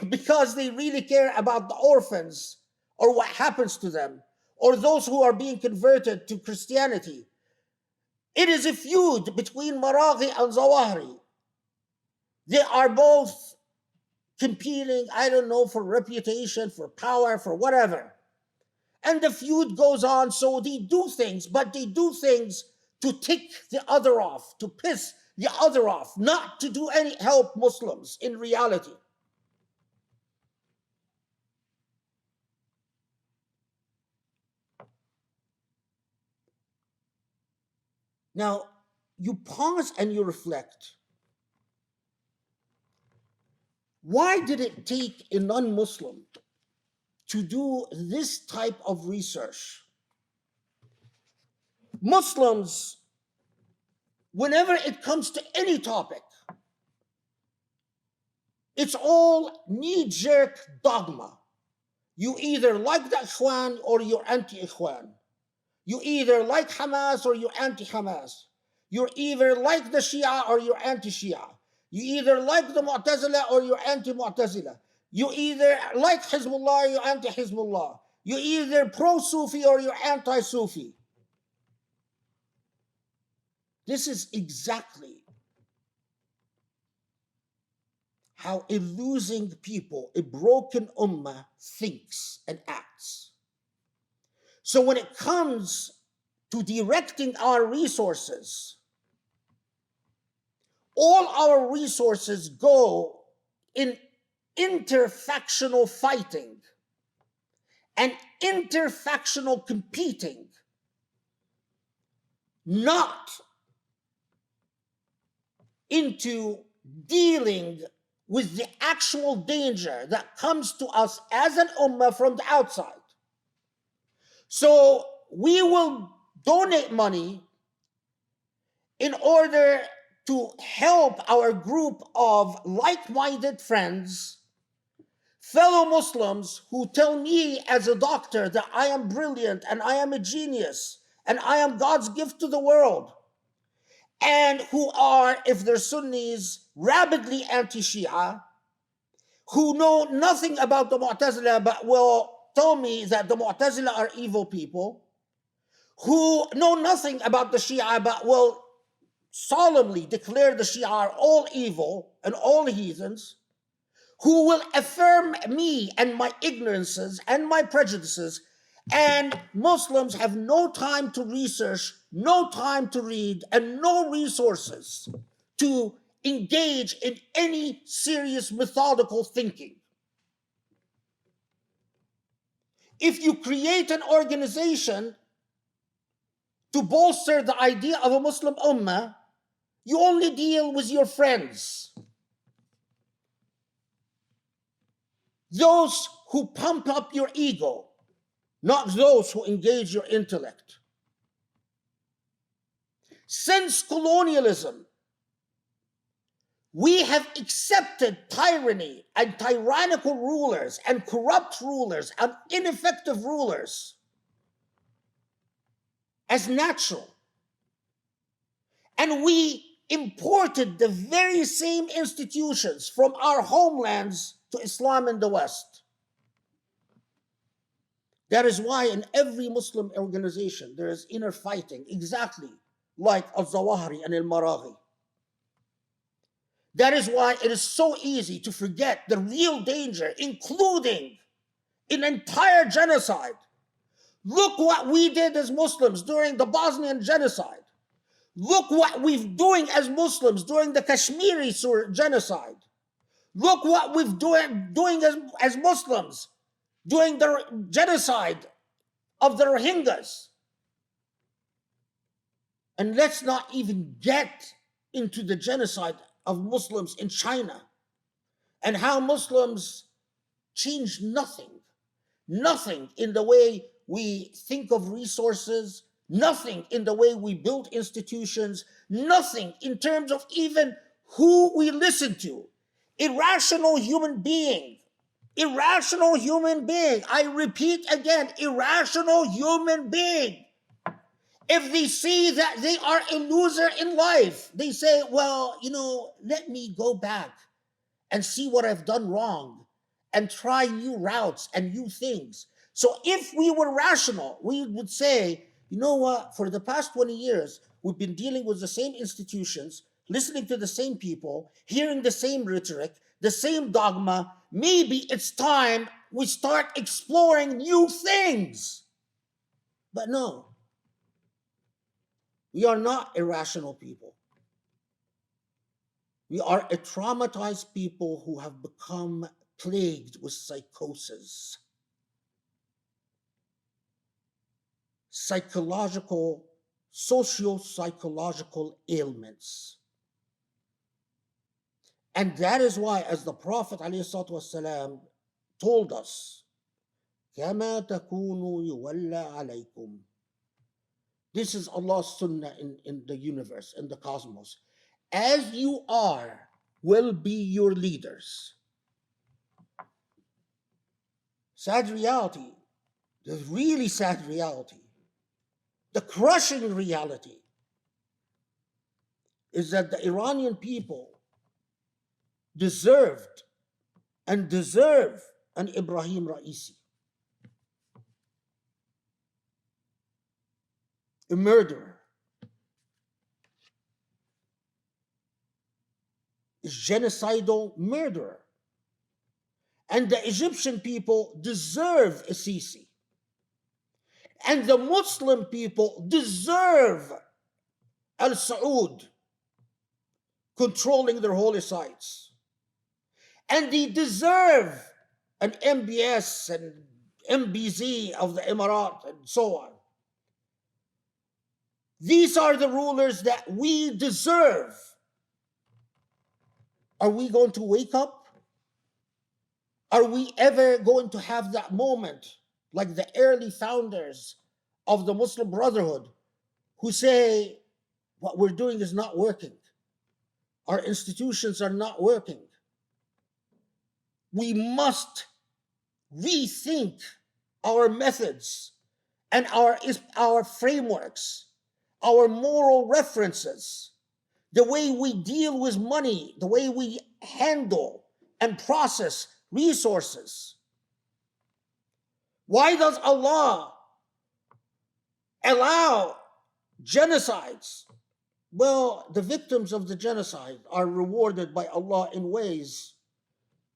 because they really care about the orphans or what happens to them, or those who are being converted to Christianity. It is a feud between Maraghi and Zawahiri. They are both competing, I don't know, for reputation, for power, for whatever. And the feud goes on, so they do things, but they do things to tick the other off, to piss the other off, not to do any help Muslims in reality. Now, you pause and you reflect. Why did it take a non-Muslim to do this type of research? Muslims, whenever it comes to any topic, it's all knee-jerk dogma. You either like the Ikhwan or you're anti-Ikhwan. You either like Hamas or you're anti-Hamas. You're either like the Shia or you're anti-Shia. You either like the Mu'tazila or you're anti-Mu'tazila. You either like Hizbullah or you're anti-Hizbullah. You're either pro-Sufi or you're anti-Sufi. This is exactly how a losing people, a broken ummah, thinks and acts. So when it comes to directing our resources, all our resources go in interfactional fighting and interfactional competing, not into dealing with the actual danger that comes to us as an ummah from the outside. So we will donate money in order to help our group of like-minded friends fellow Muslims who tell me as a doctor that I am brilliant and I am a genius and I am God's gift to the world, and who are, if they're Sunnis, rabidly anti-Shia, who know nothing about the Mu'tazila but will tell me that the Mu'tazila are evil people, who know nothing about the Shia but will solemnly declare the Shia are all evil and all heathens, who will affirm me and my ignorances and my prejudices. And Muslims have no time to research, no time to read, and no resources to engage in any serious methodical thinking. If you create an organization to bolster the idea of a Muslim ummah, you only deal with your friends, those who pump up your ego, not those who engage your intellect. Since colonialism, we have accepted tyranny and tyrannical rulers and corrupt rulers and ineffective rulers as natural. And we imported the very same institutions from our homelands to Islam in the West. That is why in every Muslim organization there is inner fighting, exactly like al-Zawahiri and al-Maraghi. That is why it is so easy to forget the real danger, including an entire genocide. Look what we did as Muslims during the Bosnian genocide. Look what we're doing as Muslims during the Kashmiri genocide. Look what we're doing as Muslims during the genocide of the Rohingyas. And let's not even get into the genocide of Muslims in China and how Muslims changed nothing in the way we think of resources, nothing in the way we build institutions, nothing in terms of even who we listen to. Irrational human being. I repeat again, irrational human being. If they see that they are a loser in life, they say, well, let me go back and see what I've done wrong and try new routes and new things. So if we were rational, we would say, you know what, for the past 20 years, we've been dealing with the same institutions, listening to the same people, hearing the same rhetoric, the same dogma. Maybe it's time we start exploring new things. But no, we are not irrational people. We are a traumatized people who have become plagued with psychosis. Socio-psychological ailments. And that is why, as the Prophet ﷺ told us, كَمَا تَكُونُوا يُوَلَّى عَلَيْكُمْ. This is Allah's sunnah in the universe, in the cosmos. As you are, will be your leaders. Sad reality, the really sad reality, the crushing reality is that the Iranian people deserved and deserve an Ibrahim Raisi, a murderer, a genocidal murderer. And the Egyptian people deserve a Sisi. And the Muslim people deserve Al Saud controlling their holy sites. And they deserve an MBS and MBZ of the Emirat and so on. These are the rulers that we deserve. Are we going to wake up? Are we ever going to have that moment like the early founders of the Muslim Brotherhood who say, what we're doing is not working. Our institutions are not working. We must rethink our methods and our frameworks, our moral references, the way we deal with money, the way we handle and process resources. Why does Allah allow genocides? Well, the victims of the genocide are rewarded by Allah in ways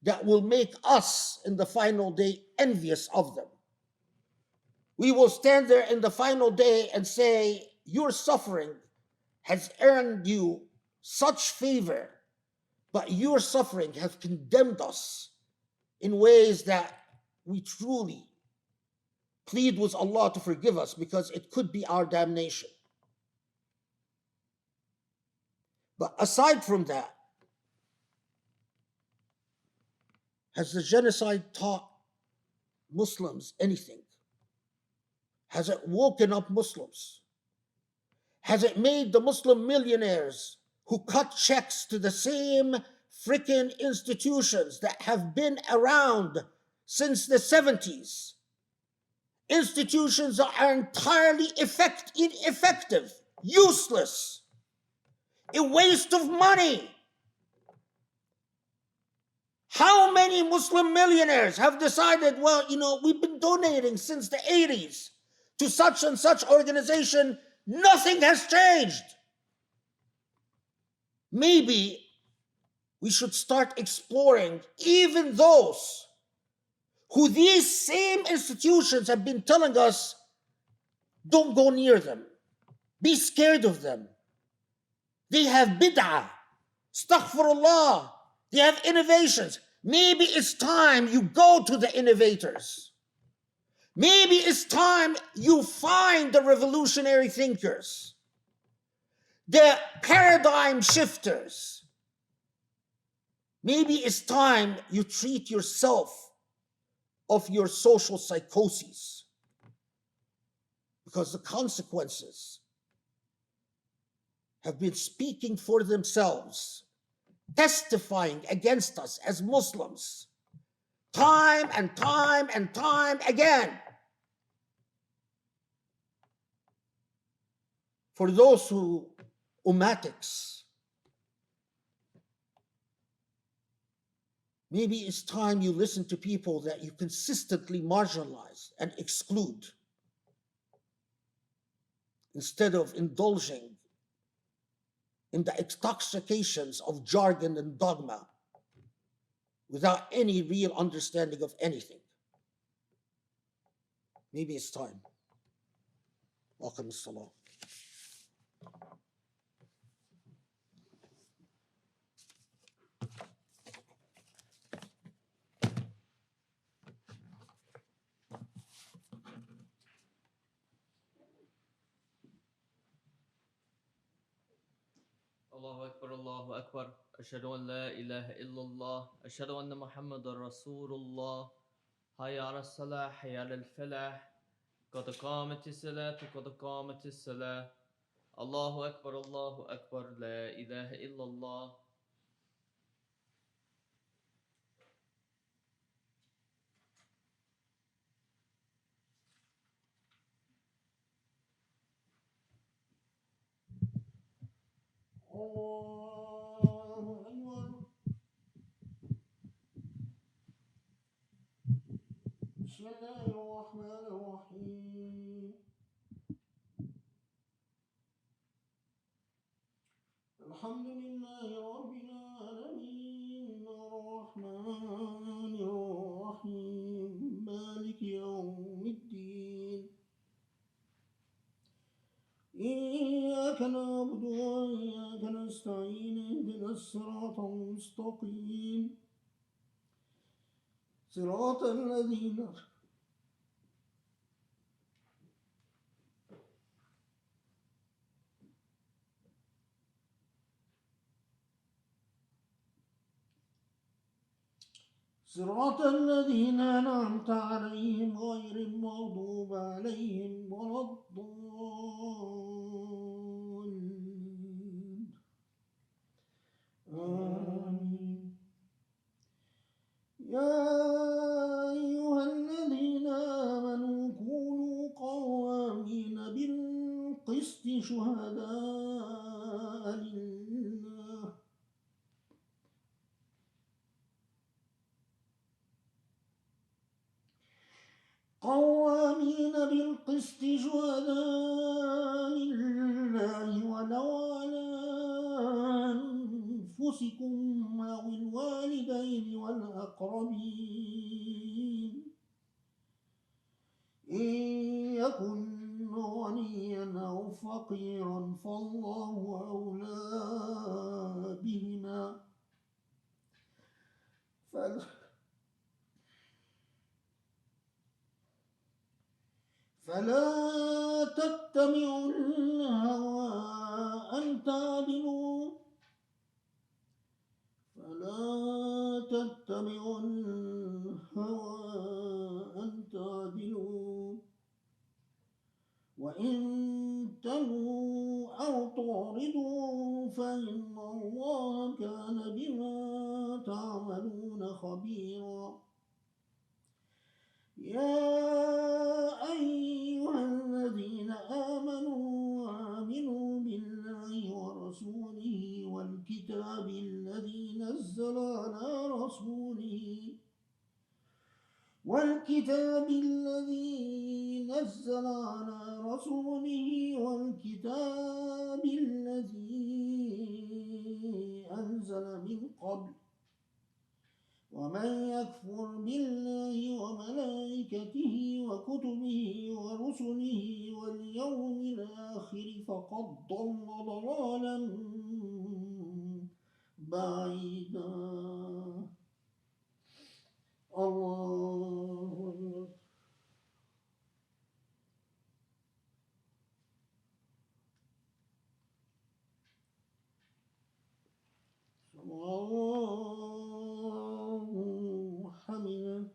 that will make us in the final day envious of them. We will stand there in the final day and say, your suffering has earned you such favor, but your suffering has condemned us in ways that we truly plead with Allah to forgive us, because it could be our damnation. But aside from that, has the genocide taught Muslims anything? Has it woken up Muslims? Has it made the Muslim millionaires who cut checks to the same freaking institutions that have been around since the 70s? Institutions that are entirely ineffective, useless, a waste of money. How many Muslim millionaires have decided, well, we've been donating since the 80s to such and such organization, nothing has changed. Maybe we should start exploring even those who these same institutions have been telling us, don't go near them, be scared of them. They have bid'ah, astaghfirullah, they have innovations. Maybe it's time you go to the innovators. Maybe it's time you find the revolutionary thinkers, the paradigm shifters. Maybe it's time you treat yourself of your social psychoses, because the consequences have been speaking for themselves, testifying against us as Muslims, time and time and time again. For those who ummatics, maybe it's time you listen to people that you consistently marginalize and exclude, instead of indulging in the intoxications of jargon and dogma without any real understanding of anything. Maybe it's time. Welcome, Salah. الله أكبر الله أكبر أشهد أن لا إله إلا الله أشهد أن محمد رسول الله حي على الصلاة حي على الفلاح قد قامت الصلاة قد قامت الصلاة الله أكبر لا إله إلا الله بسم الله الرحمن الرحيم الحمد لله رب العالمين الرحمن الرحيم مالك يوم الدين إياك نعبد وإياك نستعين اهدنا الصراط المستقيم صراط الذين أنعمت عليهم غير المغضوب عليهم ولا الضالين آمين يا أيها شهداء لله قوامين بالقسط شهداء لله ولو على أنفسكم أو الوالدين والأقربين إن يكن غنيا أو فقيرا فالله أولى بهما فلا تتبعوا الهوى أن تعدلوا وإن تلووا أو تعرضوا فإن الله كان بما تعملون خبيرا يا أيها الذين آمنوا آمنوا بالله ورسوله والكتاب الذي نزل على رسوله والكتاب الذي أنزل من قبل ومن يكفر بالله وملائكته وكتبه ورسله واليوم الآخر فقد ضل ضلالا بعيدا الله الله حمده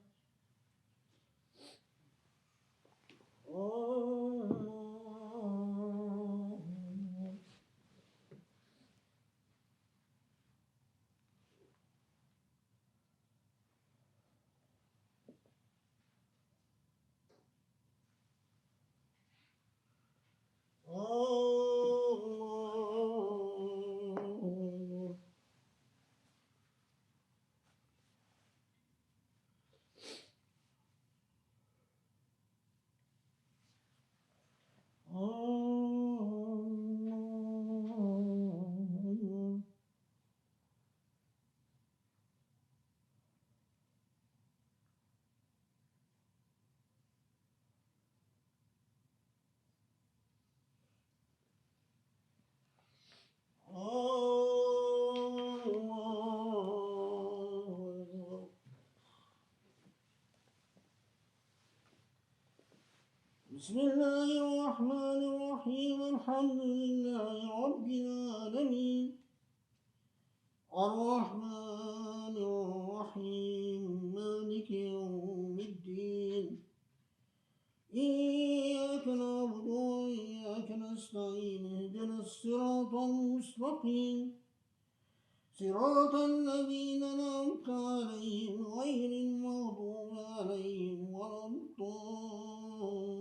بسم الله الرحمن الرحيم الحمد لله رب العالمين الرحمن الرحيم مالك يوم الدين إياك نعبد وإياك نستعين اهدنا الصراط المستقيم صراط الذين أنعمت عليهم غير المغضوب عليهم ولا الضالين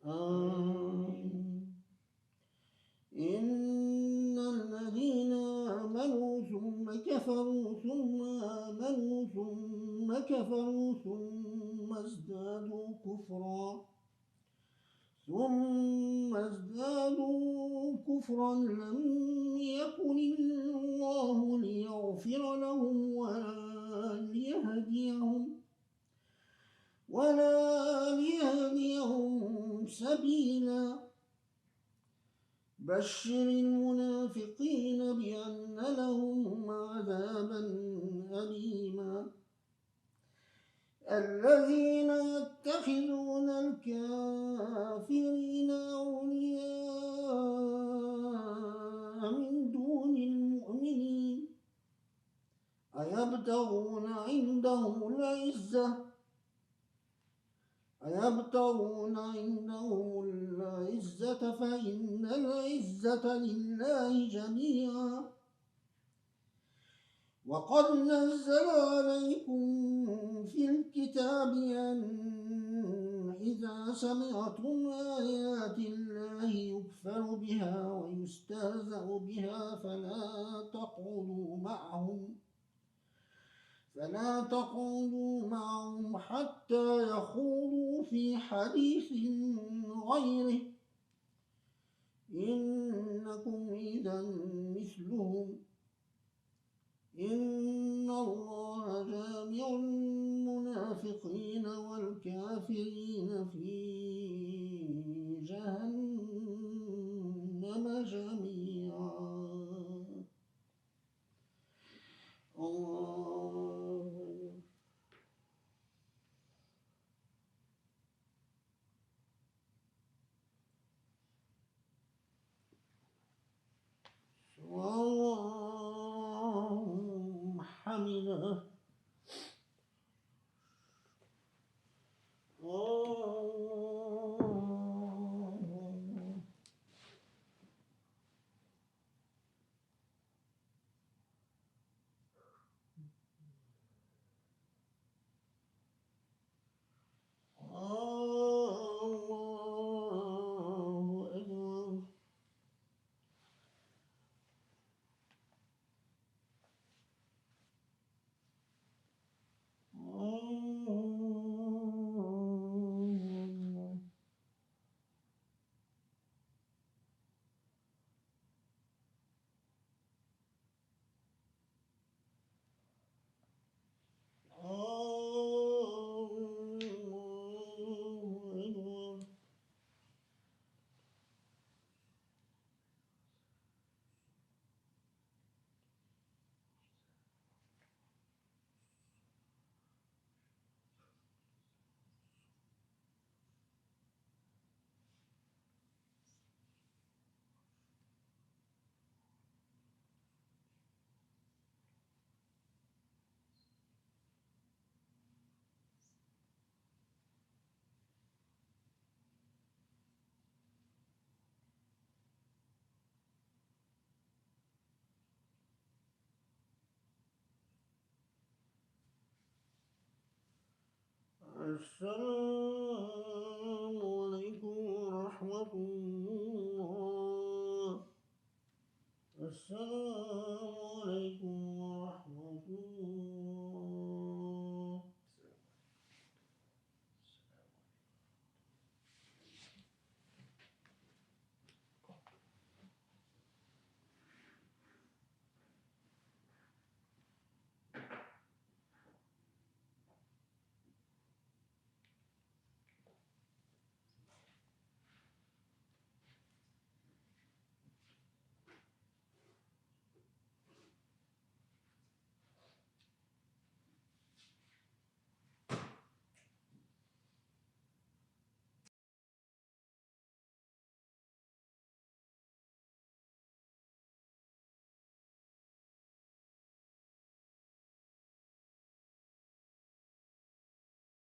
آمين إن الذين آمنوا ثم كفروا ثم آمنوا ثم كفروا ثم ازدادوا كفرا لم يكن الله ليغفر لهم ولا ليهديهم سبيلا بشر المنافقين بأن لهم عذابا أليما الذين يتخذون الكافرين أولياء من دون المؤمنين أيبتغون عندهم العزة فإن العزة لله جميعا وقد نزل عليكم في الكتاب أن إذا سمعتم آيات الله يكفر بها ويستهزأ بها فلا تقعدوا معهم حتى يخوضوا في حديث غيره إنكم إذا مثلهم إن الله جامع المنافقين والكافرين في جهنم جميعا. الله اللهم حمده. الله أكبر. السلام